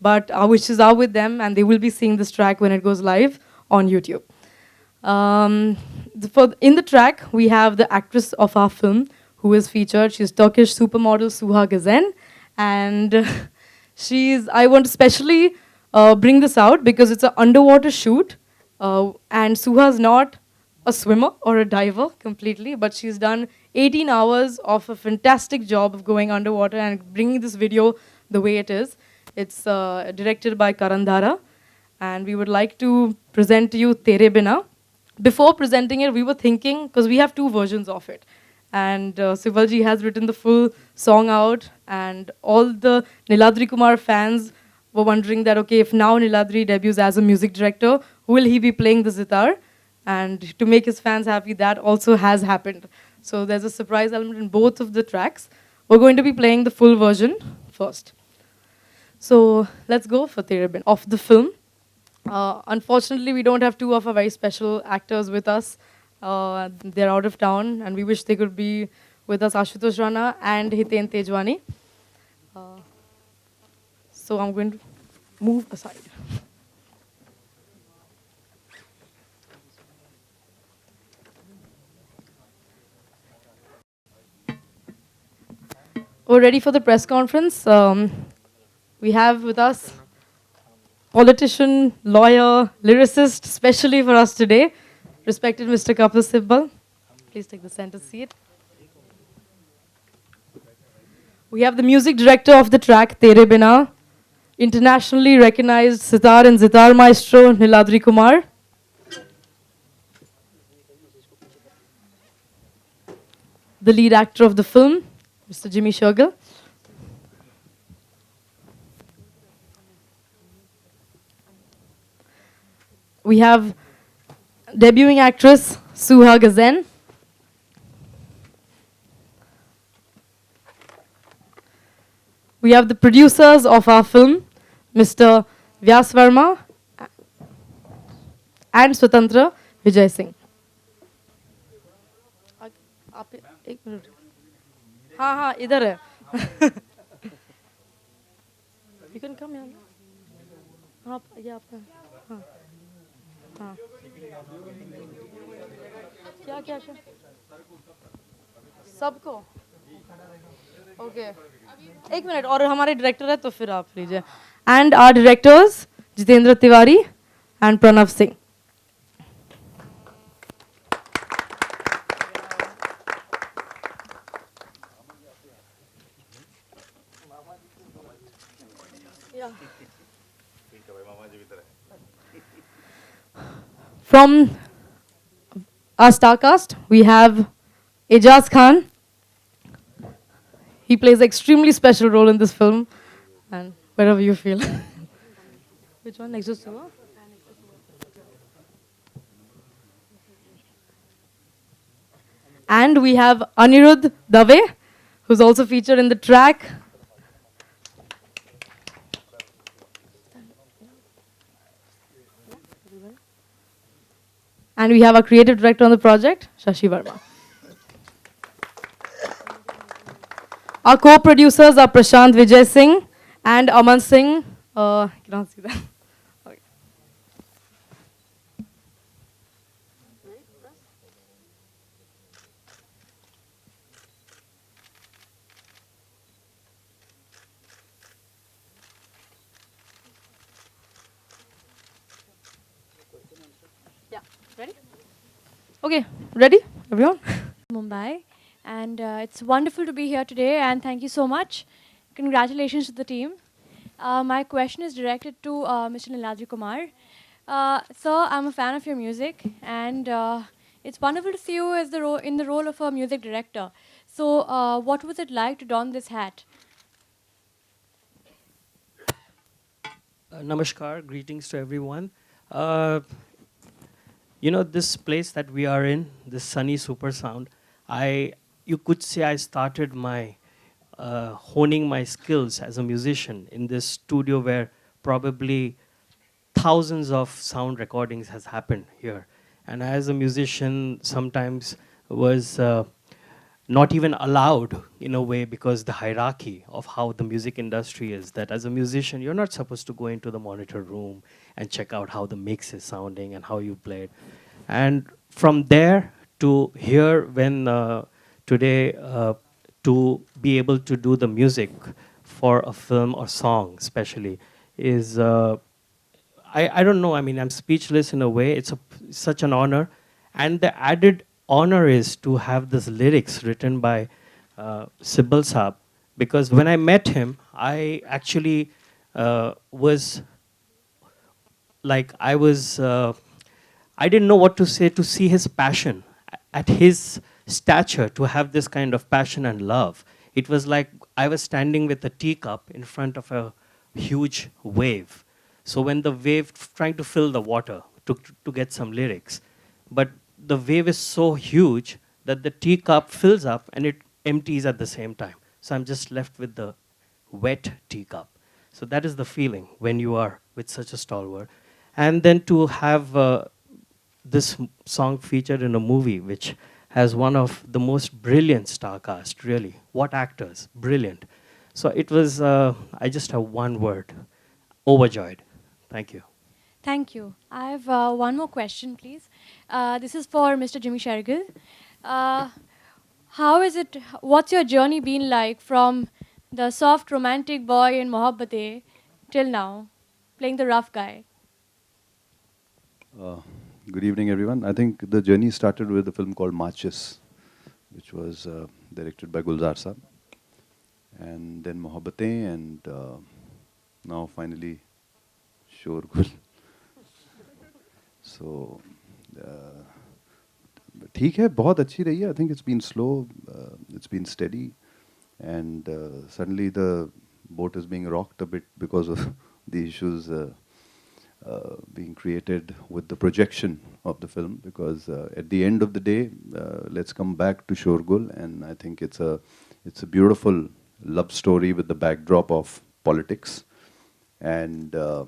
but our wishes are with them, and they will be seeing this track when it goes live on YouTube. In the track, we have the actress of our film who is featured. She's Turkish supermodel Suha Gazen, and I want to specially bring this out because it's an underwater shoot, and Suha's not a swimmer or a diver completely, but she's done 18 hours of a fantastic job of going underwater and bringing this video the way it is. It's directed by Karan Dhara, and we would like to present to you Tere Bina. Before presenting it, we were thinking, because we have two versions of it, and Sivalji has written the full song out, and all the Niladri Kumar fans were wondering that, okay, if now Niladri debuts as a music director, will he be playing the sitar? And to make his fans happy, that also has happened. So there's a surprise element in both of the tracks. We're going to be playing the full version first. So let's go for Tere Bin of the film. Unfortunately, we don't have two of our very special actors with us. They're out of town, and we wish they could be with us, Ashutosh Rana and Hiten Tejwani. So I'm going to move aside. We're ready for the press conference. We have with us politician, lawyer, lyricist, especially for us today, respected Mr. Kapil Sibbal. Please take the center seat. We have the music director of the track, Tere Bina, internationally recognized sitar and zitar maestro, Niladri Kumar. The lead actor of the film, Mr. Jimmy Shergill. We have debuting actress Suha Gazen. We have the producers of our film, Mr. Vyas Verma and Swatantra Vijay Singh. एक minute हाँ हाँ इधर है You can come here. हाँ ये आपका हाँ हाँ क्या क्या क्या सबको ओके एक मिनट और हमारे डायरेक्टर है तो फिर आप लीजिए and our directors Jitendra Tiwari and Pranav Singh From our star cast, we have Ejaz Khan. He plays an extremely special role in this film, and wherever you feel. Which one? Next to Suha? And we have Anirudh Dave, who's also featured in the track. And we have our creative director on the project, Shashi Verma. Our co-producers are Prashant Vijay Singh and Aman Singh. You don't see that. Okay. Yeah, ready? Okay, ready, everyone? Mumbai, and it's wonderful to be here today, and thank you so much. Congratulations to the team. My question is directed to Mr. Niladri Kumar. Sir, I'm a fan of your music, and it's wonderful to see you as in the role of a music director. So, what was it like to don this hat? Namaskar, greetings to everyone. You know, this place that we are in, this sunny super sound, you could say I started my honing my skills as a musician in this studio where probably thousands of sound recordings has happened here. And as a musician, sometimes was not even allowed in a way, because the hierarchy of how the music industry is, that as a musician you're not supposed to go into the monitor room and check out how the mix is sounding and how you play it. And from there to here, when today to be able to do the music for a film or song especially is I don't know. I mean, I'm speechless in a way. It's such an honor. And the added honor is to have this lyrics written by Sibbal Saab. Because when I met him, I actually was like, I didn't know what to say to see his passion. At his stature, to have this kind of passion and love. It was like I was standing with a teacup in front of a huge wave. So when the wave trying to fill the water to get some lyrics, but the wave is so huge that the teacup fills up and it empties at the same time. So I'm just left with the wet teacup. So that is the feeling when you are with such a stalwart. And then to have this song featured in a movie which has one of the most brilliant star cast, really. What actors, brilliant. So it was, I just have one word, overjoyed. Thank you. Thank you. I have one more question, please. This is for Mr. Jimmy Shergill. How is it, what's your journey been like from the soft romantic boy in Mohabbatein till now, playing the rough guy? Good evening, everyone. I think the journey started with a film called Machis, which was directed by Gulzar Saab, and then Mohabbatein, and now finally Shorgul. So, ठीक है, बहुत अच्छी रही है. I think it's been slow, it's been steady, and suddenly the boat is being rocked a bit because of the issues being created with the projection of the film. Because at the end of the day, let's come back to Shorgul, and I think it's a beautiful love story with the backdrop of politics, and a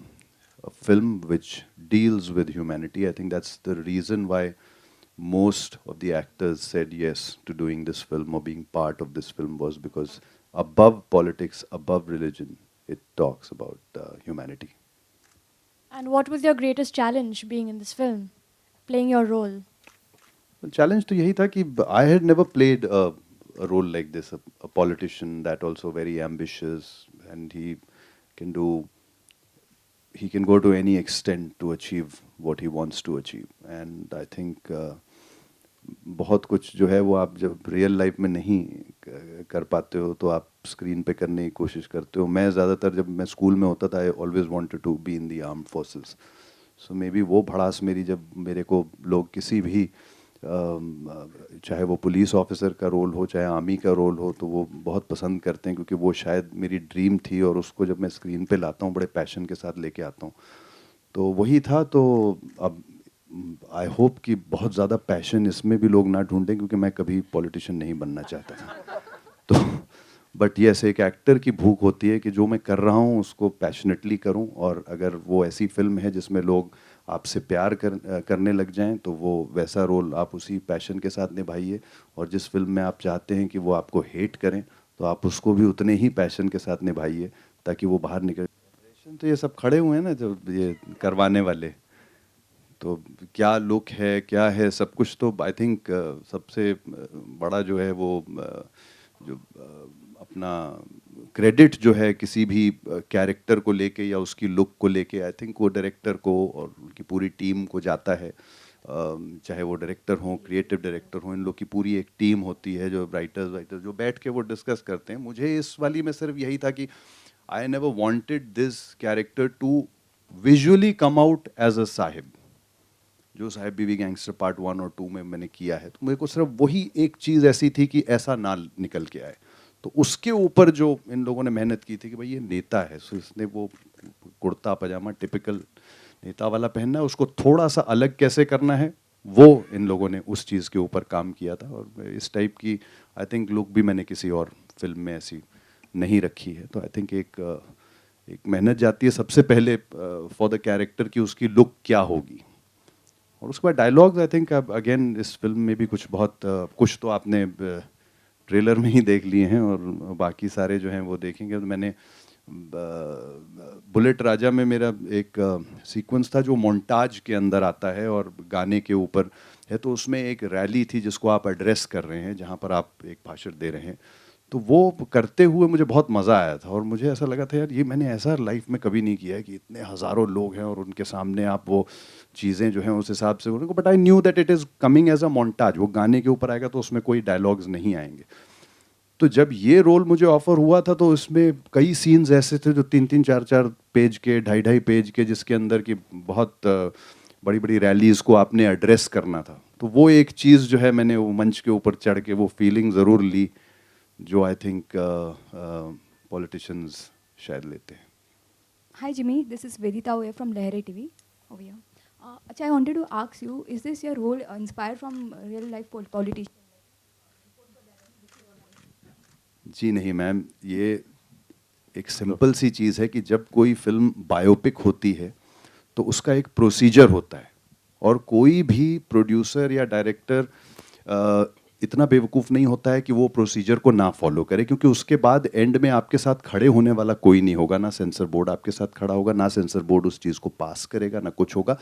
film which deals with humanity. I think that's the reason why most of the actors said yes to doing this film or being part of this film, was because above politics, above religion, it talks about humanity. And what was your greatest challenge being in this film, playing your role? The challenge to yahi tha ki I had never played a role like this, a politician that also very ambitious, and he can go to any extent to achieve what he wants to achieve. And I think बहुत कुछ जो है वो आप जब real life में नहीं कर पाते हो तो आप स्क्रीन पे करने की कोशिश करते हो. मैं ज़्यादातर जब मैं स्कूल में होता था, I always wanted to be in the armed forces. So maybe वो भड़ास मेरी, जब मेरे को लोग किसी भी चाहे वो पुलिस ऑफिसर का रोल हो, चाहे आर्मी का रोल हो, तो वो बहुत पसंद करते हैं, क्योंकि वो शायद मेरी ड्रीम थी, और उसको जब मैं स्क्रीन पे लाता हूँ बड़े पैशन के साथ लेके आता हूँ. तो वही था. तो अब आई होप कि बहुत ज़्यादा पैशन इसमें भी लोग ना ढूंढें, क्योंकि मैं कभी पॉलिटिशियन नहीं बनना चाहता था. तो बट यस, एक एक्टर की भूख होती है कि जो मैं कर रहा हूँ उसको पैशनेटली करूँ, और अगर वो ऐसी फिल्म है जिसमें लोग आपसे प्यार करने लग जाएं, तो वो वैसा रोल आप उसी पैशन के साथ निभाइए. और जिस फिल्म में आप चाहते हैं कि वो आपको हेट करें, तो आप उसको भी उतने ही पैशन के साथ निभाइए, ताकि वो बाहर निकल. तो ये सब खड़े हुए हैं ना जो ये करवाने वाले, तो क्या लुक है, क्या है, सब कुछ. तो आई थिंक सबसे बड़ा जो है वो जो अपना क्रेडिट जो है किसी भी कैरेक्टर को लेके या उसकी लुक को लेके, आई थिंक वो डायरेक्टर को और उनकी पूरी टीम को जाता है. चाहे वो डायरेक्टर हो, क्रिएटिव डायरेक्टर हो, इन लोग की पूरी एक टीम होती है, जो राइटर्स जो बैठ के वो डिस्कस करते हैं. मुझे इस वाली में सिर्फ यही था कि I never wanted this character to visually come out as a sahib, जो साहिब बीवी गैंगस्टर पार्ट 1 और 2 में मैंने किया है. तो मेरे को सिर्फ वही एक चीज़ ऐसी थी कि ऐसा ना निकल के आए. तो उसके ऊपर जो इन लोगों ने मेहनत की थी कि भाई ये नेता है, सो इसने वो कुर्ता पजामा टिपिकल नेता वाला पहनना है, उसको थोड़ा सा अलग कैसे करना है, वो इन लोगों ने उस चीज़ के ऊपर काम किया था. और इस टाइप की आई थिंक लुक भी मैंने किसी और फिल्म में ऐसी नहीं रखी है. तो आई थिंक एक मेहनत जाती है सबसे पहले फॉर द कैरेक्टर की उसकी लुक क्या होगी, और उसके बाद डायलॉग्स. आई थिंक अगेन इस फिल्म में भी कुछ बहुत कुछ तो आपने ट्रेलर में ही देख लिए हैं और बाकी सारे जो हैं वो देखेंगे। तो मैंने बुलेट राजा में मेरा एक सीक्वेंस था जो मोन्टाज के अंदर आता है और गाने के ऊपर है, तो उसमें एक रैली थी जिसको आप एड्रेस कर रहे हैं, जहाँ पर आप एक भाषण दे रहे हैं। तो वो करते हुए मुझे बहुत मज़ा आया था और मुझे ऐसा लगा था यार ये मैंने ऐसा लाइफ में कभी नहीं किया है कि इतने हज़ारों लोग हैं और उनके सामने आप वो चीज़ें जो हैं उस हिसाब से उनको, but I knew that it is coming as a montage. वो गाने के ऊपर आएगा तो उसमें कोई डायलॉग्स नहीं आएंगे। तो जब ये रोल मुझे ऑफर हुआ था तो इसमें कई सीन्स ऐसे थे जो 3-3, 4-4 पेज के, 2.5-2.5 पेज के, जिसके अंदर की बहुत बड़ी बड़ी रैलीज़ को आपने एड्रेस करना था। तो वो एक चीज़ जो है मैंने वो मंच के ऊपर चढ़ के वो फीलिंग ज़रूर ली जो आई थिंक पॉलिटिशियंस शायद लेते हैं। Hi Jimmy, this is Vedita Oya from Lehre TV over here. Acha, I wanted to ask you, is this your role inspired from real life politicians? जी नहीं मैम, ये एक simple सी चीज़ है कि जब कोई फिल्म बायोपिक होती है तो उसका एक प्रोसीजर होता है और कोई भी प्रोड्यूसर या डायरेक्टर इतना बेवकूफ़ नहीं होता है कि वो प्रोसीजर को ना फॉलो करे, क्योंकि उसके बाद एंड में आपके साथ खड़े होने वाला कोई नहीं होगा, ना सेंसर बोर्ड आपके साथ खड़ा होगा, ना सेंसर बोर्ड उस चीज़ को पास करेगा, ना कुछ होगा।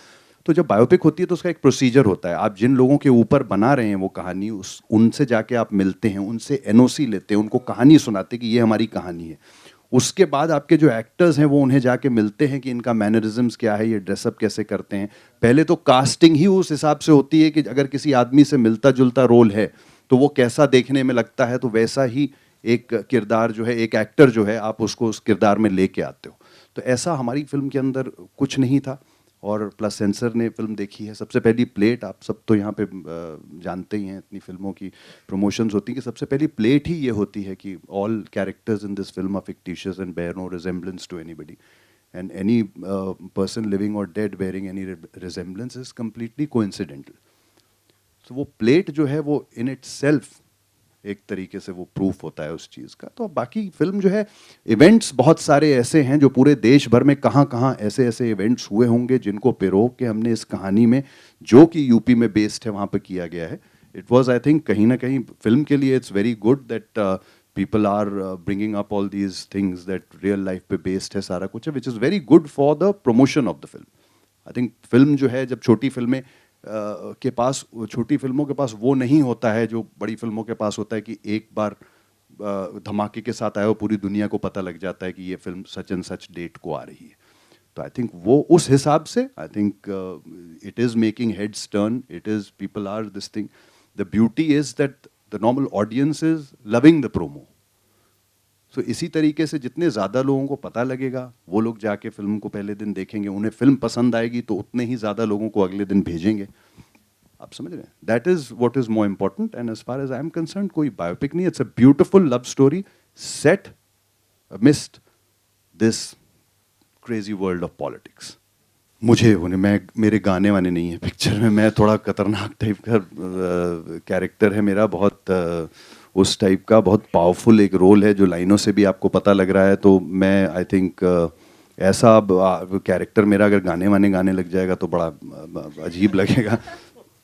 तो जब बायोपिक होती है तो उसका एक प्रोसीजर होता है। आप जिन लोगों के ऊपर बना रहे हैं वो कहानी, उनसे जाके आप मिलते हैं, उनसे एनओसी लेते हैं, उनको कहानी सुनाते हैं कि ये हमारी कहानी है। उसके बाद आपके जो एक्टर्स हैं वो उन्हें जाके मिलते हैं कि इनका मैनरिज्म्स क्या है, ये ड्रेसअप कैसे करते हैं। पहले तो कास्टिंग ही उस हिसाब से होती है कि अगर किसी आदमी से मिलता जुलता रोल है तो वो कैसा देखने में लगता है, तो वैसा ही एक किरदार जो है, एक एक्टर जो है, आप उसको उस किरदार में लेके आते हो। तो ऐसा हमारी फिल्म के अंदर कुछ नहीं था। और प्लस सेंसर ने फिल्म देखी है। सबसे पहली प्लेट, आप सब तो यहाँ पे जानते ही हैं, इतनी फिल्मों की प्रमोशंस होती हैं कि सबसे पहली प्लेट ही ये होती है कि all characters in this film are fictitious and bear no resemblance to anybody, and any person living और dead bearing any resemblance is completely coincidental. तो वो प्लेट जो है वो इन इट सेल्फ एक तरीके से वो प्रूफ होता है उस चीज़ का। तो बाकी फिल्म जो है, इवेंट्स बहुत सारे ऐसे हैं जो पूरे देश भर में कहाँ कहाँ ऐसे ऐसे इवेंट्स हुए होंगे जिनको पिरो के हमने इस कहानी में, जो कि यूपी में बेस्ड है, वहाँ पर किया गया है। इट वाज आई थिंक कहीं ना कहीं फिल्म के लिए it's very good that people are bringing up all these things that real life पे बेस्ड है सारा कुछ है, which is very good for the promotion of the film. I think film जो है, जब छोटी फिल्में के पास, छोटी फिल्मों के पास वो नहीं होता है जो बड़ी फिल्मों के पास होता है कि एक बार धमाके के साथ आया हो, पूरी दुनिया को पता लग जाता है कि ये film such and such date को आ रही है। तो आई थिंक वो उस हिसाब से I think it is making heads turn, it is people are this thing. The beauty is that the normal audience is loving the promo. तो इसी तरीके से जितने ज़्यादा लोगों को पता लगेगा, वो लोग जाके फिल्म को पहले दिन देखेंगे, उन्हें फिल्म पसंद आएगी तो उतने ही ज़्यादा लोगों को अगले दिन भेजेंगे। आप समझ रहे हैं? That is what is more important. And as far as I am concern, कोई बायोपिक नहीं, it's a beautiful love story set amidst this crazy world of politics. मुझे मैं, मेरे गाने वाने नहीं है पिक्चर में, मैं थोड़ा खतरनाक टाइप का कैरेक्टर है मेरा, बहुत उस टाइप का बहुत पावरफुल एक रोल है जो लाइनों से भी आपको पता लग रहा है। तो मैं आई थिंक ऐसा कैरेक्टर मेरा अगर गाने वाने गाने लग जाएगा तो बड़ा अजीब लगेगा।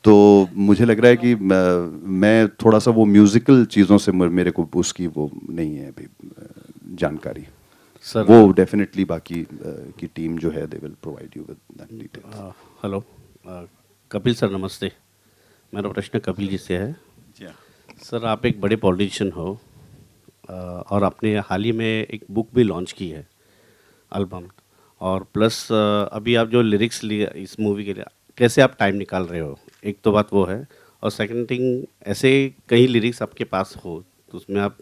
तो मुझे लग रहा है कि मैं थोड़ा सा वो म्यूज़िकल चीज़ों से मेरे को उसकी वो नहीं है अभी जानकारी सर। वो डेफिनेटली बाकी की टीम जो है they will provide you with that details. Hello Kapil sir, नमस्ते। मेरा प्रश्न कपिल जी से है। सर, आप एक बड़े पॉलिटिशियन हो और आपने हाल ही में एक बुक भी लॉन्च की है, एल्बम, और प्लस अभी आप जो लिरिक्स लिए इस मूवी के लिए, कैसे आप टाइम निकाल रहे हो? एक तो बात वो है, और सेकंड थिंग, ऐसे कई लिरिक्स आपके पास हो तो उसमें आप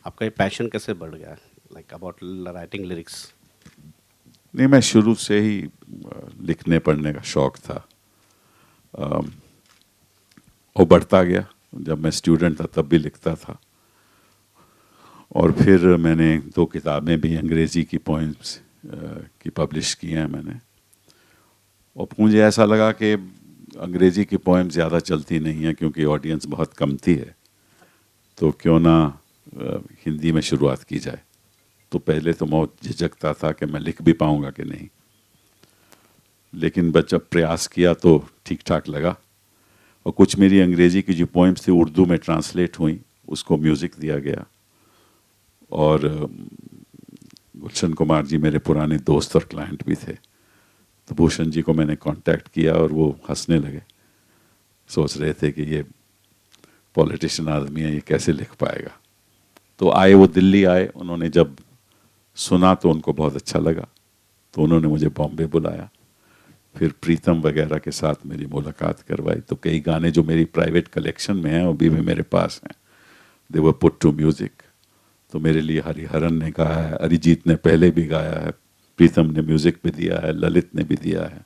आपका ये पैशन कैसे बढ़ गया, लाइक अबाउट राइटिंग लिरिक्स? नहीं, मैं शुरू से ही लिखने पढ़ने का शौक़ था, वो बढ़ता गया। जब मैं स्टूडेंट था तब भी लिखता था, और फिर मैंने 2 किताबें भी अंग्रेज़ी की पोइम्स की पब्लिश की हैं मैंने, और मुझे ऐसा लगा कि अंग्रेज़ी की पोइम्स ज़्यादा चलती नहीं हैं क्योंकि ऑडियंस बहुत कम थी है, तो क्यों ना हिंदी में शुरुआत की जाए। तो पहले तो मैं झिझकता था कि मैं लिख भी पाऊँगा कि नहीं, लेकिन जब प्रयास किया तो ठीक ठाक लगा, और कुछ मेरी अंग्रेज़ी की जो पोइम्स थी उर्दू में ट्रांसलेट हुई, उसको म्यूज़िक दिया गया। और गुलशन कुमार जी मेरे पुराने दोस्त और क्लाइंट भी थे, तो भूषण जी को मैंने कांटेक्ट किया और वो हंसने लगे, सोच रहे थे कि ये पॉलिटिशियन आदमी है, ये कैसे लिख पाएगा। तो आए, वो दिल्ली आए, उन्होंने जब सुना तो उनको बहुत अच्छा लगा, तो उन्होंने मुझे बॉम्बे बुलाया, फिर प्रीतम वगैरह के साथ मेरी मुलाकात करवाई। तो कई गाने जो मेरी प्राइवेट कलेक्शन में हैं अभी भी मेरे पास हैं, दे वर पुट टू म्यूज़िक। तो मेरे लिए हरिहरन ने गाया है, अरिजीत ने पहले भी गाया है, प्रीतम ने म्यूज़िक भी दिया है, ललित ने भी दिया है,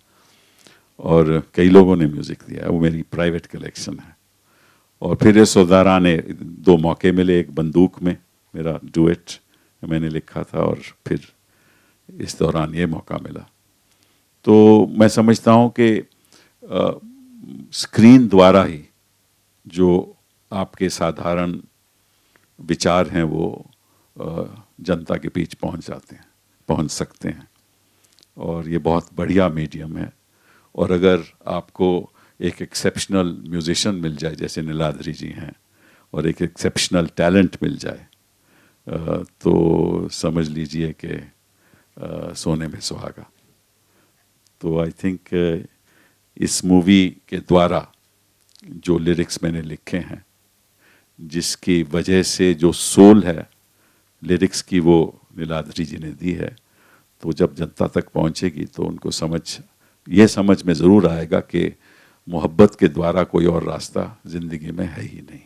और कई लोगों ने म्यूज़िक दिया है, वो मेरी प्राइवेट कलेक्शन है। और फिर यशोदारा ने 2 मौके मिले, एक बंदूक में मेरा डुएट मैंने लिखा था, और फिर इस दौरान ये मौका मिला। तो मैं समझता हूँ कि स्क्रीन द्वारा ही जो आपके साधारण विचार हैं वो जनता के बीच पहुँच सकते हैं, और ये बहुत बढ़िया मीडियम है। और अगर आपको एक एक्सेप्शनल म्यूजिशियन मिल जाए जैसे नीलाद्री जी हैं, और एक एक्सेप्शनल टैलेंट मिल जाए, तो समझ लीजिए कि सोने में सुहागा। तो आई थिंक इस मूवी के द्वारा जो लिरिक्स मैंने लिखे हैं, जिसकी वजह से जो सोल है लिरिक्स की वो नीलाद्री जी ने दी है, तो जब जनता तक पहुंचेगी तो उनको ये समझ में ज़रूर आएगा कि मोहब्बत के द्वारा कोई और रास्ता ज़िंदगी में है ही नहीं।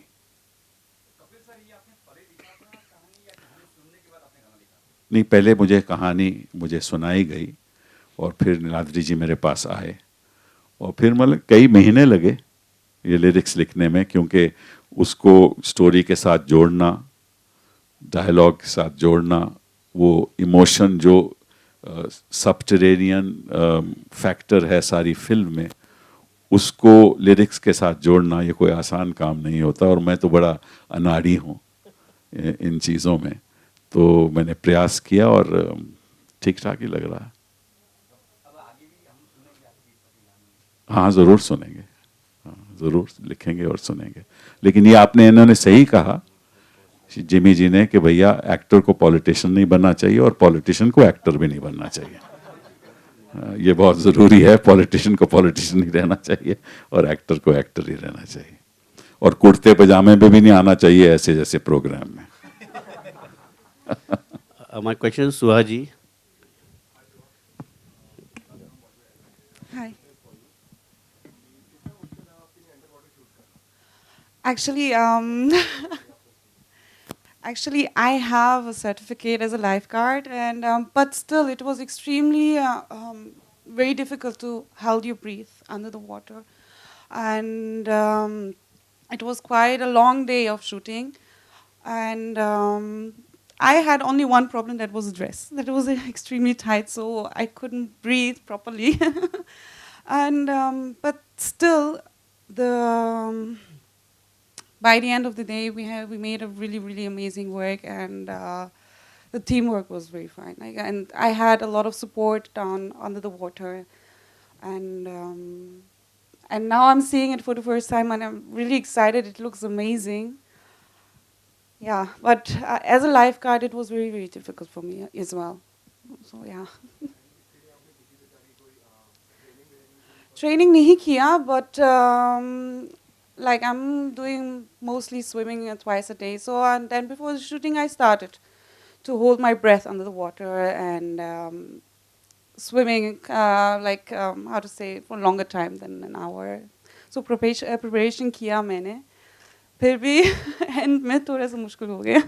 नहीं, पहले मुझे कहानी सुनाई गई, और फिर नीलाद्री जी मेरे पास आए, और फिर मतलब कई महीने लगे ये लिरिक्स लिखने में, क्योंकि उसको स्टोरी के साथ जोड़ना, डायलॉग के साथ जोड़ना, वो इमोशन जो सबटेरेनियन फैक्टर है सारी फिल्म में, उसको लिरिक्स के साथ जोड़ना ये कोई आसान काम नहीं होता। और मैं तो बड़ा अनाड़ी हूँ इन चीज़ों में, तो मैंने प्रयास किया और ठीक ठाक ही लग रहा है। हाँ, ज़रूर सुनेंगे, हाँ ज़रूर लिखेंगे और सुनेंगे। लेकिन ये इन्होंने सही कहा जिमी जी ने कि भैया एक्टर को पॉलिटिशियन नहीं बनना चाहिए, और पॉलिटिशियन को एक्टर भी नहीं बनना चाहिए। ये बहुत ज़रूरी है, पॉलिटिशियन को पॉलिटिशियन ही रहना चाहिए और एक्टर को एक्टर ही रहना चाहिए, और कुर्ते पजामे में भी नहीं आना चाहिए ऐसे जैसे प्रोग्राम में। My question Suha ji. Hi. Actually, actually, I have a certificate as a lifeguard, and but still, it was extremely very difficult to hold your breath under the water, and it was quite a long day of shooting, and I had only one problem, that was the dress. That was extremely tight, so I couldn't breathe properly, and but still, by the end of the day, we made a really amazing work, and the teamwork was very fine. And I had a lot of support down under the water, and now I'm seeing it for the first time, and I'm really excited. It looks amazing. Yeah, but as a lifeguard, it was very difficult for me as well. So yeah. Training nahi kiya, but like I'm doing mostly swimming twice a day. So and then before the shooting, I started to hold my breath under the water and swimming how to say, for longer time than an hour. So preparation किया मैंने, फिर भी end में थोड़ा सा मुश्किल हो गया.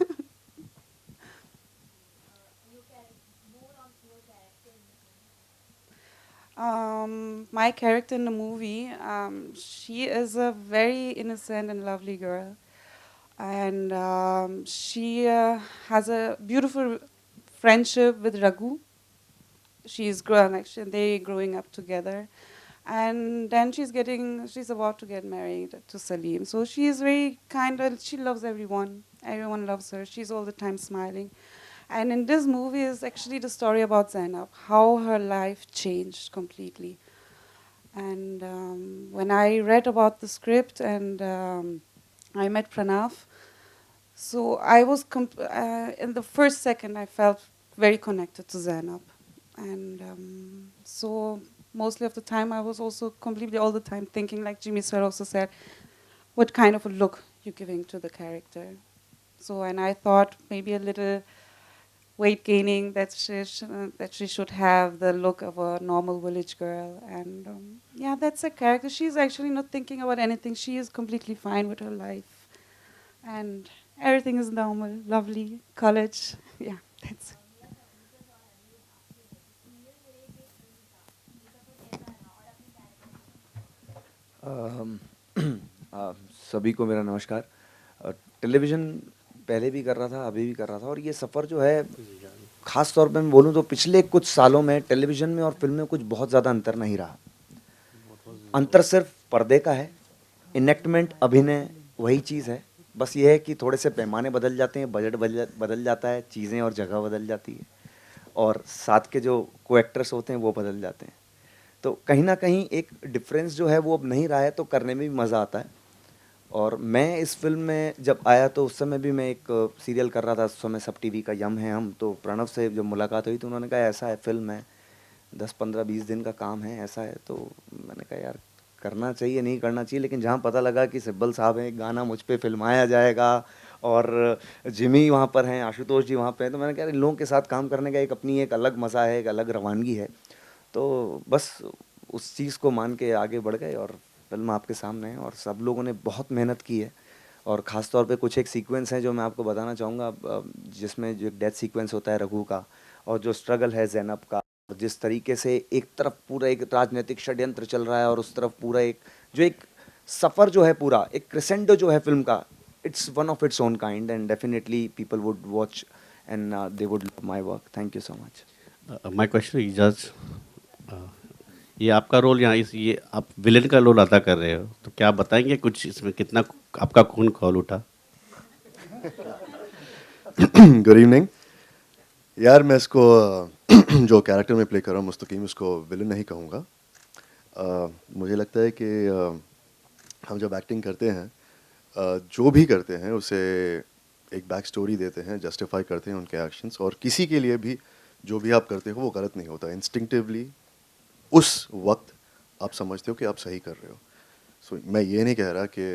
My character in the movie, she is a very innocent and lovely girl, and she has a beautiful friendship with Raghu. She's growing up together, and then she's about to get married to Salim. So she is very kind, and she loves everyone. Everyone loves her. She's all the time smiling. And in this movie is actually the story about Zainab, how her life changed completely. And when I read about the script and I met Pranav, So I was, in the first second, I felt very connected to Zainab. And so mostly of the time, I was also completely all the time thinking, like Jimmy sir also said, what kind of a look you're giving to the character. So, and I thought maybe a little weight gaining, that she should have the look of a normal village girl. And yeah, that's a character. She's actually not thinking about anything. She is completely fine with her life. And everything is normal, lovely, college. Yeah, that's it. अम, सभी को मेरा नमस्कार। Television पहले भी कर रहा था, अभी भी कर रहा था, और ये सफ़र जो है ख़ास तौर पे मैं बोलूँ तो पिछले कुछ सालों में टेलीविज़न में और फिल्म में कुछ बहुत ज़्यादा अंतर नहीं रहा। अंतर सिर्फ पर्दे का है, इनेक्टमेंट अभिनय वही चीज़ है, बस ये है कि थोड़े से पैमाने बदल जाते हैं, बजट बदल जाता है, चीज़ें और जगह बदल जाती है, और साथ के जो को एक्टर्स होते हैं वो बदल जाते हैं। तो कहीं ना कहीं एक डिफरेंस जो है वो अब नहीं रहा है, तो करने में भी मज़ा आता है। और मैं इस फिल्म में जब आया तो उस समय भी मैं एक सीरियल कर रहा था, उस समय सब टीवी का यम है हम, तो प्रणव से जब मुलाकात हुई तो उन्होंने कहा ऐसा है, फिल्म है, 10-15-20 दिन का काम है, ऐसा है। तो मैंने कहा यार करना चाहिए, नहीं करना चाहिए, लेकिन जहाँ पता लगा कि सिब्बल साहब हैं, गाना मुझ पे फिल्माया जाएगा और जिमी वहाँ पर हैं, आशुतोष जी वहाँ पे हैं, तो मैंने कहा इन लोगों के साथ काम करने का एक अपनी एक अलग मज़ा है, एक अलग रवानगी है। तो बस उस चीज़ को मान के आगे बढ़ गए और फिल्म आपके सामने है, और सब लोगों ने बहुत मेहनत की है। और ख़ास तौर पे कुछ एक सीक्वेंस हैं जो मैं आपको बताना चाहूँगा, जिसमें जो एक डेथ सीक्वेंस होता है रघु का, और जो स्ट्रगल है ज़ैनब का, और जिस तरीके से एक तरफ पूरा एक राजनीतिक षड्यंत्र चल रहा है और उस तरफ पूरा एक जो एक सफ़र जो है, पूरा एक क्रेसेंडो जो है फिल्म का, it's one of its own kind, and definitely people would watch and they would love my work. Thank you so much. My question Ijaz, ये आपका रोल यहाँ ये आप विलेन का रोल अदा कर रहे हो, तो क्या आप बताएंगे कुछ इसमें कितना आपका खून खौल उठा? गुड इवनिंग यार, मैं इसको जो कैरेक्टर में प्ले कर रहा हूँ मुस्तकीम, उसको विलन नहीं कहूँगा। मुझे लगता है कि हम जब एक्टिंग करते हैं, जो भी करते हैं उसे एक बैक स्टोरी देते हैं, जस्टिफाई करते हैं उनके एक्शंस, और किसी के लिए भी जो भी आप करते हो वो गलत नहीं होता। इंस्टिंक्टिवली उस वक्त आप समझते हो कि आप सही कर रहे हो। सो मैं ये नहीं कह रहा कि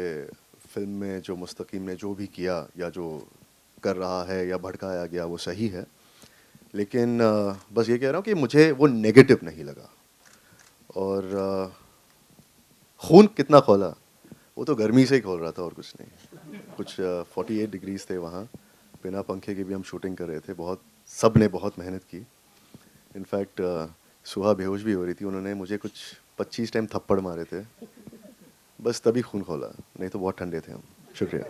फिल्म में जो मुस्तकीम ने जो भी किया या जो कर रहा है या भड़काया गया वो सही है, लेकिन बस ये कह रहा हूँ कि मुझे वो नेगेटिव नहीं लगा। और खून कितना खोला, वो तो गर्मी से ही खोल रहा था और कुछ नहीं। कुछ 48 डिग्रीज थे वहाँ, बिना पंखे के भी हम शूटिंग कर रहे थे। बहुत सब ने बहुत मेहनत की। इनफैक्ट सुहा बेहोश भी हो रही थी, उन्होंने मुझे कुछ 25 टाइम थप्पड़ मारे थे, बस तभी खून खोला, नहीं तो बहुत ठंडे थे हम। शुक्रिया।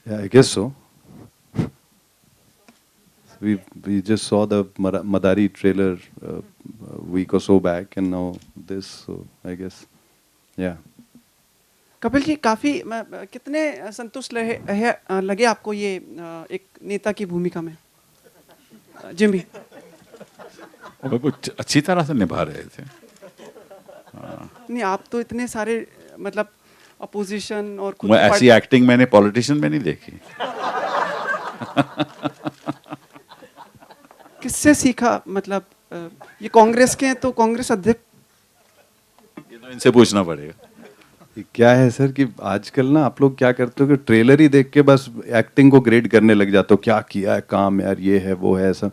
Yeah, I guess so. We just saw the Madari trailer a week or so back, and now this. So I guess, yeah. Kapil ji, काफ़ी कितने संतुष्ट लगे आपको ये एक नेता की भूमिका में? जिमी, वो कुछ अच्छी तरह से निभा रहे थे। नहीं आप तो इतने सारे मतलब अपोजिशन और खुद मैं ऐसी एक्टिंग मैंने पॉलिटिशियन में नहीं देखी। किससे सीखा? मतलब ये कांग्रेस के हैं तो कांग्रेस अध्यक्ष, ये तो इनसे पूछना पड़ेगा। क्या है सर कि आजकल ना आप लोग क्या करते हो कि ट्रेलर ही देख के बस एक्टिंग को ग्रेड करने लग जाते हो, क्या किया है काम यार, ये है वो है ऐसा।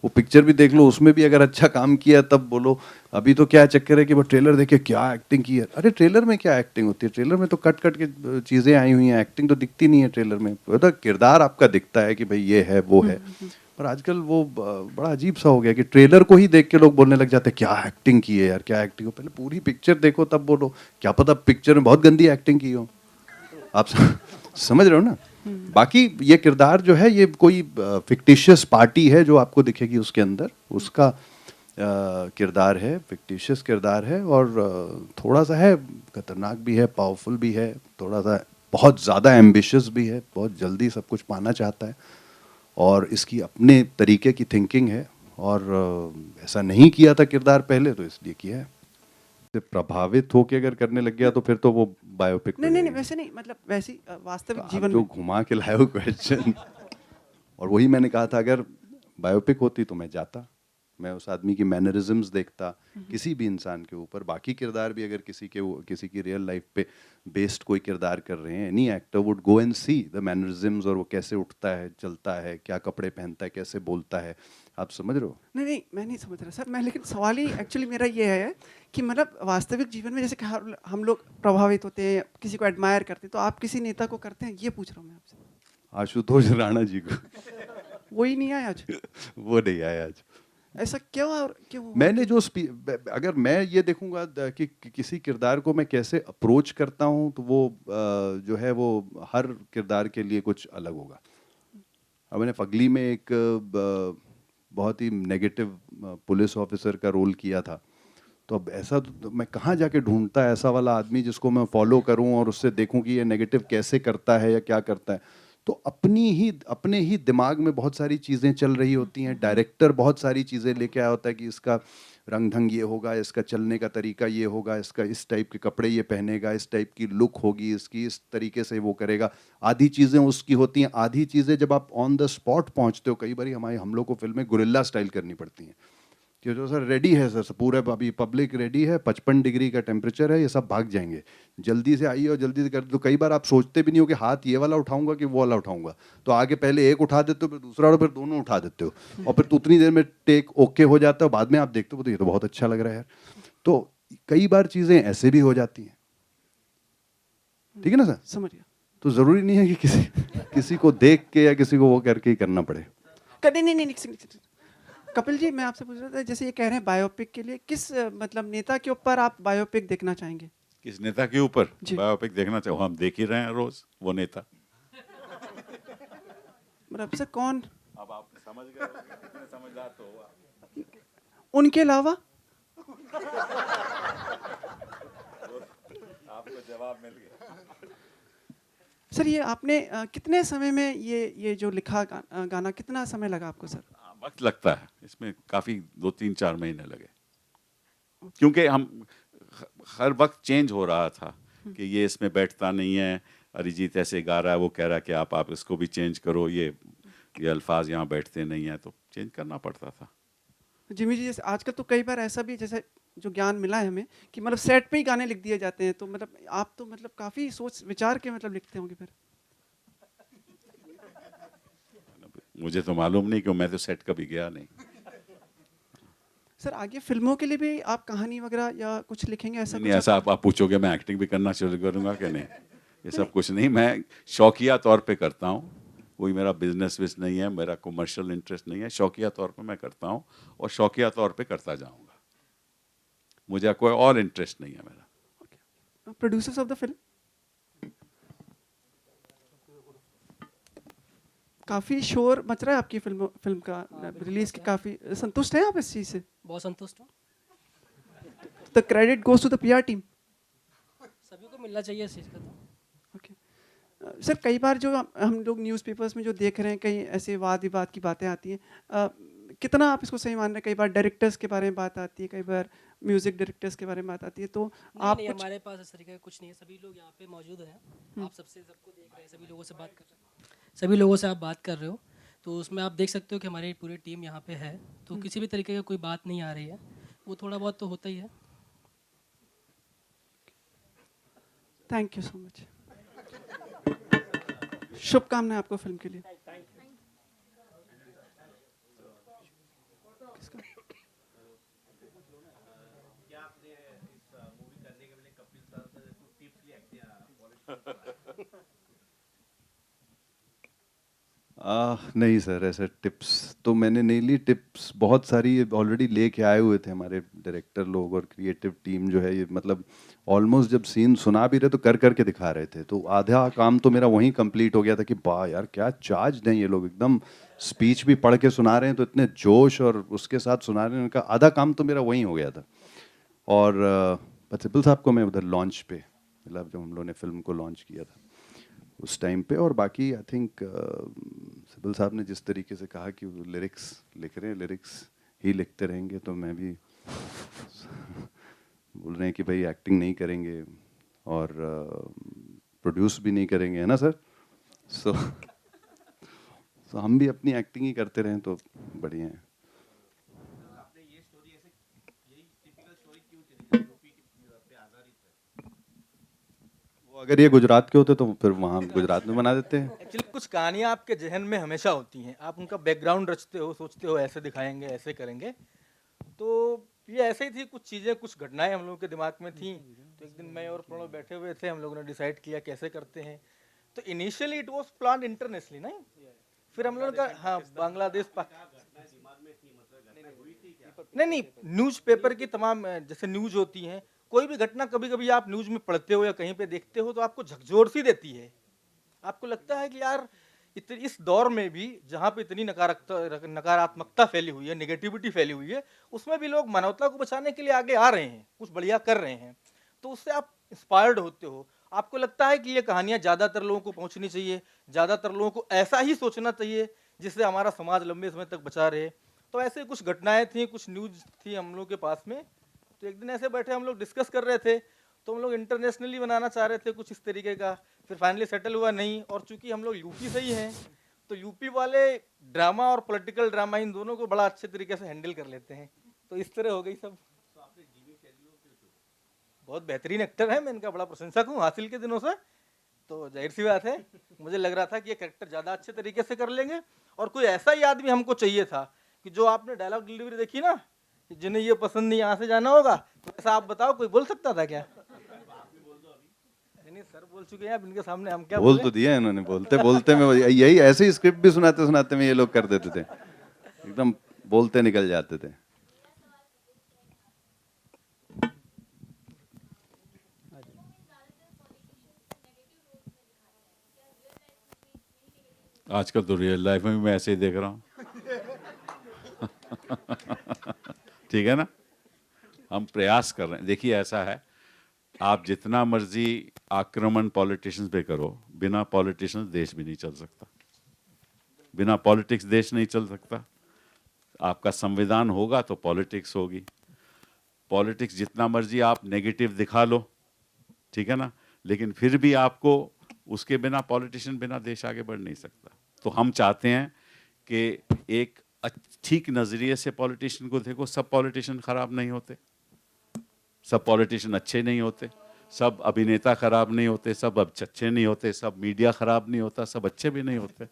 वो पिक्चर भी देख लो, उसमें भी अगर अच्छा काम किया तब बोलो। अभी तो क्या चक्कर है कि वो ट्रेलर देख के क्या एक्टिंग की है। अरे ट्रेलर में क्या एक्टिंग होती है? ट्रेलर में तो कट कट के चीज़ें आई हुई हैं, एक्टिंग तो दिखती नहीं है ट्रेलर में। तो किरदार आपका दिखता है कि भाई ये है वो है। पर आजकल वो बड़ा अजीब सा हो गया कि ट्रेलर को ही देख के लोग बोलने लग जाते हैं क्या एक्टिंग की है यार, क्या एक्टिंग हो। पहले पूरी पिक्चर देखो तब बोलो। क्या पता पिक्चर में बहुत गंदी एक्टिंग की हो। आप समझ रहे हो ना? बाकी ये किरदार जो है ये कोई फिक्टिशियस पार्टी है जो आपको दिखेगी उसके अंदर, उसका किरदार है, फिक्टिशियस किरदार है, और थोड़ा सा है खतरनाक भी है, पावरफुल भी है, थोड़ा सा बहुत ज़्यादा एम्बिशियस भी है, बहुत जल्दी सब कुछ पाना चाहता है। और इसकी अपने तरीके की थिंकिंग है, और ऐसा नहीं किया था किरदार पहले, तो इसलिए किया है। से प्रभावित होके अगर करने लग गया तो फिर तो वो बायोपिक नहीं नहीं नहीं, वैसे नहीं, मतलब वैसी वास्तविक जीवन जो में। घुमा के लाए हो क्वेश्चन। और वही मैंने कहा था, अगर बायोपिक होती तो मैं जाता, मैं उस आदमी की मैनरिज्म्स देखता, किसी भी इंसान के ऊपर। बाकी किरदार भी अगर किसी की रियल लाइफ पे बेस्ड कोई किरदार कर रहे हैं, any actor would go and see the mannerisms, और वो कैसे उठता है, चलता है, क्या कपड़े पहनता है, कैसे बोलता है। आप समझ रहे हो? नहीं नहीं, मैं नहीं समझ रहा सर। मैं लेकिन सवाल ही एक्चुअली मेरा ये है कि मतलब वास्तविक जीवन में जैसे कि हम लोग प्रभावित होते हैं, किसी को एडमायर करते हैं, तो आप किसी नेता को करते हैं, ये पूछ रहा हूँ मैं आपसे। आशुतोष राणा जी को। वही नहीं आया आज। वो नहीं आया आज। ऐसा क्यों? और क्यों? मैंने जो अगर मैं ये देखूंगा कि किसी किरदार को मैं कैसे अप्रोच करता हूँ, तो वो जो है वो हर किरदार के लिए कुछ अलग होगा। अब मैंने फगली में एक बहुत ही नेगेटिव पुलिस ऑफिसर का रोल किया था, तो अब ऐसा तो मैं कहाँ जाके ढूंढता है ऐसा वाला आदमी जिसको मैं फॉलो करूं और उससे देखूं कि ये नेगेटिव कैसे करता है या क्या करता है। तो अपने ही दिमाग में बहुत सारी चीज़ें चल रही होती हैं। डायरेक्टर बहुत सारी चीज़ें लेके आया होता है कि इसका रंग ढंग ये होगा, इसका चलने का तरीका ये होगा, इसका इस टाइप के कपड़े ये पहनेगा, इस टाइप की लुक होगी इसकी, इस तरीके से वो करेगा। आधी चीज़ें उसकी होती हैं, आधी चीज़ें जब आप ऑन द स्पॉट पहुंचते हो, कई बार हम लोग को फिल्में गुरिल्ला स्टाइल करनी पड़ती हैं कि जो सर रेडी है, सर पूरा अभी पब्लिक रेडी है, 55 डिग्री का टेम्परेचर है, ये सब भाग जाएंगे, जल्दी से आइए और जल्दी से कर। तो कई बार आप सोचते भी नहीं हो कि हाथ ये वाला उठाऊंगा कि वो वाला उठाऊंगा, तो आगे पहले एक उठा देते हो, फिर दूसरा, और फिर दोनों उठा देते हो, और फिर तो उतनी देर में टेक ओके हो जाता है, बाद में आप देखते हो तो ये तो बहुत अच्छा लग रहा है यार। तो कई बार चीज़ें ऐसे भी हो जाती हैं, ठीक है ना सर? समझ गया। तो ज़रूरी नहीं है कि किसी को देख के या किसी को वो करके ही करना पड़े। नहीं, कपिल जी, मैं आपसे पूछ रहा था, जैसे ये कह रहे हैं बायोपिक के लिए, किस मतलब नेता के ऊपर आप बायोपिक देखना चाहेंगे? किस नेता के ऊपर बायोपिक देखना चाहो? हम देख ही रहे हैं रोज वो नेता। मतलब सर कौन? अब आप समझ गए, कितने समझदार तो हुआ। उनके अलावा आपको जवाब मिल गया। सर ये आपने कितने समय में ये जो लिखा गाना, कितना समय लगा आपको सर? वक्त लगता है इसमें, काफी 2-3-4 महीने लगे, क्योंकि हम हर वक्त चेंज हो रहा था कि ये इसमें बैठता नहीं है, अरिजीत ऐसे गा रहा है, वो कह रहा है कि आप इसको भी चेंज करो, ये अल्फाज यहाँ बैठते नहीं हैं, तो चेंज करना पड़ता था। जिमी जी, जैसे आजकल तो कई बार ऐसा भी, जैसे जो ज्ञान मिला है हमें, कि मतलब सेट पे ही गाने लिख दिए जाते हैं, तो मतलब आप तो मतलब काफी सोच विचार के मतलब लिखते होंगे फिर। मुझे तो मालूम नहीं, क्यों, मैं तो सेट कभी गया नहीं। सर आगे फिल्मों के लिए भी आप कहानी वगैरह या कुछ लिखेंगे ऐसा? नहीं, ऐसा आप पूछोगे मैं एक्टिंग भी करना शुरू करूंगा कि नहीं? ये सब कुछ नहीं, मैं शौकिया तौर पे करता हूँ, कोई मेरा बिजनेस नहीं है, मेरा कमर्शियल इंटरेस्ट नहीं है, शौकिया तौर पे मैं करता हूँ और शौकिया तौर पे करता जाऊंगा, मुझे कोई और इंटरेस्ट नहीं है मेरा। प्रोड्यूसर्स ऑफ द फिल्म काफी शोर मच रहा है आपकी फिल्म का रिलीज की, काफी संतुष्ट हैं आप इस चीज से? बहुत संतुष्ट हूँ। The credit goes to the PR team. सभी को मिलना चाहिए इस चीज़ का। तो ओके सर, कई बार जो हम लोग न्यूज़पेपर्स में जो देख रहे हैं, कई ऐसे वाद विवाद की बातें आती हैं, कितना आप इसको सही मान रहे हैं? कई बार डायरेक्टर्स के बारे में बात आती है, कई बार म्यूजिक डायरेक्टर्स के बारे में बात आती है, तो आप नहीं, हमारे पास इस तरीके का कुछ नहीं है, सभी लोग यहाँ पे मौजूद हैं, आप सबको देख रहे हैं, सभी लोगों से बात कर रहे हैं, सभी लोगों से आप बात कर रहे हो, तो उसमें आप देख सकते हो कि हमारी पूरी टीम यहाँ पे है, तो किसी भी तरीके का कोई बात नहीं आ रही है, वो थोड़ा बहुत तो होता ही है। थैंक यू सो मच, शुभकामनाएं आपको फिल्म के लिए। नहीं सर, ऐसे टिप्स तो मैंने नहीं ली। टिप्स बहुत सारी ऑलरेडी लेके आए हुए थे हमारे डायरेक्टर लोग और क्रिएटिव टीम जो है, ये मतलब ऑलमोस्ट जब सीन सुना भी रहे तो कर करके दिखा रहे थे, तो आधा काम तो मेरा वहीं कंप्लीट हो गया था कि वाह यार क्या चार्ज हैं ये लोग, एकदम स्पीच भी पढ़ के सुना रहे हैं तो इतने जोश और उसके साथ सुना रहे हैं, उनका आधा काम तो मेरा वहीं हो गया था। और सिब्बल साहब को मैं उधर लॉन्च पे, मतलब जब हम लोगों ने फिल्म को लॉन्च किया था, उस टाइम पे। और बाकी आई थिंक सिब्बल साहब ने जिस तरीके से कहा कि वो लिरिक्स लिख रहे हैं, लिरिक्स ही लिखते रहेंगे, तो मैं भी बोल रहे हैं कि भाई एक्टिंग नहीं करेंगे और प्रोड्यूस भी नहीं करेंगे, है ना सर? सो हम भी अपनी एक्टिंग ही करते रहें तो बढ़िया है। वो अगर ये गुजरात के होते तो फिर वहाँ गुजरात में बना देते हैं। एक्चुअली कुछ कहानियाँ आपके जहन में हमेशा होती हैं, आप उनका बैकग्राउंड रचते हो, सोचते हो ऐसे दिखाएंगे, ऐसे करेंगे। तो ये ऐसे ही थी, कुछ चीज़ें, कुछ घटनाएं हम लोगों के दिमाग में थी। तो एक दिन मैं और प्रणव बैठे हुए थे, हम लोगों ने डिसाइड किया कैसे करते हैं। तो initially it was planned internationally, नहीं? फिर हम लोगों का, हाँ, बांग्लादेश, नहीं, न्यूज़पेपर की तमाम जैसे न्यूज़ होती हैं, कोई भी घटना कभी कभी आप न्यूज़ में पढ़ते हो या कहीं पे देखते हो तो आपको झकझोर सी देती है। आपको लगता है कि यार इस दौर में भी जहाँ पे इतनी नकारात्मकता फैली हुई है, नेगेटिविटी फैली हुई है, उसमें भी लोग मानवता को बचाने के लिए आगे आ रहे हैं, कुछ बढ़िया कर रहे हैं। तो उससे आप इंस्पायर्ड होते हो। आपको लगता है कि ये कहानियाँ ज़्यादातर लोगों को पहुँचनी चाहिए, ज़्यादातर लोगों को ऐसा ही सोचना चाहिए जिससे हमारा समाज लंबे समय तक बचा रहे। तो ऐसे कुछ घटनाएं थी, कुछ न्यूज़ थी हम लोग के पास में। तो एक दिन ऐसे बैठे हम लोग डिस्कस कर रहे थे, तो हम लोग इंटरनेशनली बनाना चाह रहे थे कुछ इस तरीके का। फिर फाइनली सेटल हुआ नहीं, और चूंकि हम लोग यूपी से ही हैं तो यूपी वाले ड्रामा और पॉलिटिकल ड्रामा इन दोनों को बड़ा अच्छे तरीके से हैंडल कर लेते हैं। तो इस तरह हो गई सब। बहुत बेहतरीन एक्टर है, मैं इनका बड़ा प्रशंसक हूँ हासिल के दिनों से। तो जाहिर सी बात है, मुझे लग रहा था कि ये कैरेक्टर ज़्यादा अच्छे तरीके से कर लेंगे। और कोई ऐसा ही आदमी हमको चाहिए था कि जो आपने डायलॉग डिलीवरी देखी ना, जिन्हें ये पसंद नहीं यहाँ से जाना होगा, तो ऐसा आप बताओ कोई बोल सकता था क्या? नहीं, सर बोल चुके हैं, अब इनके सामने हम क्या बोल तो दिया है इन्होंने, बोलते बोलते में यही ऐसे ही स्क्रिप्ट भी सुनाते सुनाते में ये लोग कर देते थे, एकदम बोलते निकल जाते थे। आजकल तो रियल लाइफ में भी मैं ऐसे ही देख रहा हूँ। ठीक है ना? हम प्रयास कर रहे हैं। देखिए ऐसा है, आप जितना मर्जी आक्रमण पॉलिटिशियंस पे करो, बिना पॉलिटिशियंस देश भी नहीं चल सकता, बिना पॉलिटिक्स देश नहीं चल सकता। आपका संविधान होगा तो पॉलिटिक्स होगी। पॉलिटिक्स जितना मर्जी आप नेगेटिव दिखा लो, ठीक है ना, लेकिन फिर भी आपको उसके बिना पॉलिटिशियन बिना देश आगे बढ़ नहीं सकता। तो हम चाहते हैं कि एक ठीक नज़रिए से पॉलिटिशियन को देखो। सब पॉलिटिशियन खराब नहीं होते, सब पॉलिटिशियन अच्छे नहीं होते, सब अभिनेता खराब नहीं होते, सब अच्छे नहीं होते, सब मीडिया खराब नहीं होता, सब अच्छे भी नहीं होते,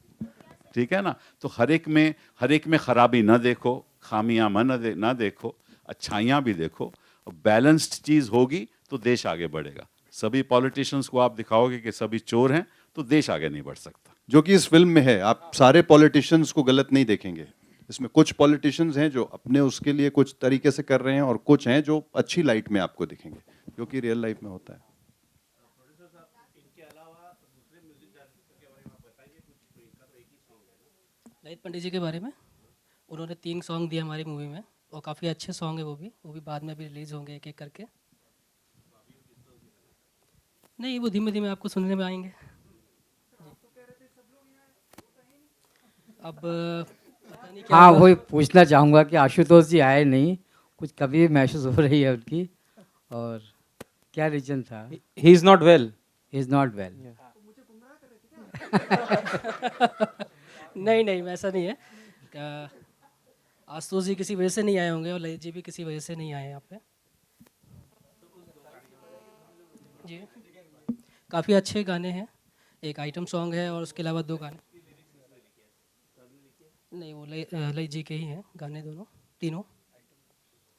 ठीक है ना? तो हर एक में खराबी ना देखो, खामियां ना देखो, अच्छाइयाँ भी देखो। बैलेंस्ड चीज़ होगी तो देश आगे बढ़ेगा। सभी पॉलिटिशियंस को आप दिखाओगे कि सभी चोर हैं तो देश आगे नहीं बढ़ सकता। जो कि इस फिल्म में है। आप सारे पॉलिटिशियंस को गलत नहीं देखेंगे, इसमें कुछ पॉलिटिशियंस हैं जो अपने उसके लिए कुछ तरीके से कर रहे हैं, और कुछ हैं जो अच्छी लाइट में आपको दिखेंगे, जो कि रियल लाइफ में होता है। ललित पंडित जी के बारे में, उन्होंने 3 सॉन्ग दिए हमारी मूवी में, और काफ़ी अच्छे सॉन्ग है वो भी बाद में भी रिलीज़ होंगे एक एक करके। नहीं, वो धीमे धीमे आपको सुनने में आएंगे। अब पता नहीं क्या हाँ, हुआ। वही पूछना चाहूँगा कि आशुतोष जी आए नहीं, कुछ कभी महसूस हो रही है उनकी, और क्या रीजन था? He is not well. He is not well. नहीं, वैसा नहीं है। आशुतोष जी किसी वजह से नहीं आए होंगे, और ललित जी भी किसी वजह से नहीं आए यहाँ पे। जी, काफ़ी अच्छे गाने हैं। एक आइटम सॉन्ग है और उसके अलावा 2 गाने। नहीं, वो ललित जी के ही हैं गाने, तीनों।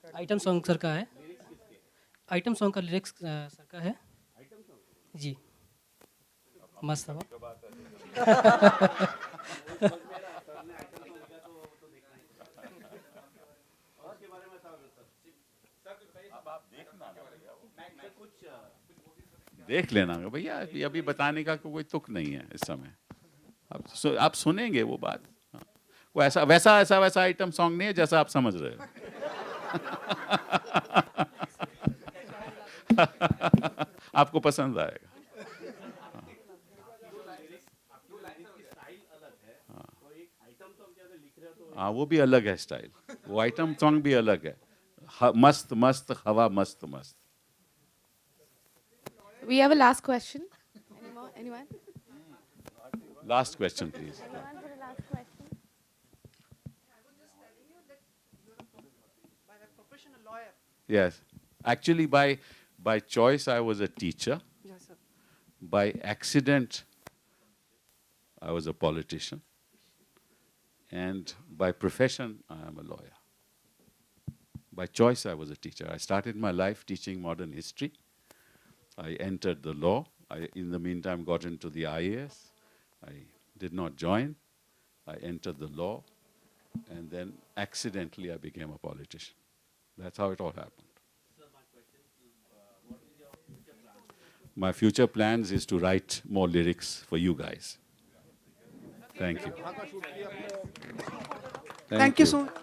आइटम सॉन्ग सर का है, आइटम सॉन्ग का लिरिक्स सर का है जी। मस्त है। देख लेना भैया, अभी बताने का कोई तुक नहीं है इस समय। आप सुनेंगे वो बात। हाँ। वो वैसा आइटम सॉन्ग नहीं है जैसा आप समझ रहे हो। आपको पसंद आएगा। हाँ वो भी अलग है स्टाइल, वो आइटम सॉन्ग भी अलग है, मस्त मस्त हवा मस्त मस्त. We have a last question. Anyone? Last question, please. Yes, actually by choice I was a teacher. Yes, sir. By accident I was a politician. And by profession I am a lawyer. By choice I was a teacher. I started my life teaching modern history. I entered the law. I, in the meantime, got into the IAS. I did not join. I entered the law. And then accidentally I became a politician. That's how it all happened. My future plans is to write more lyrics for you guys. Thank you. Thank you so much.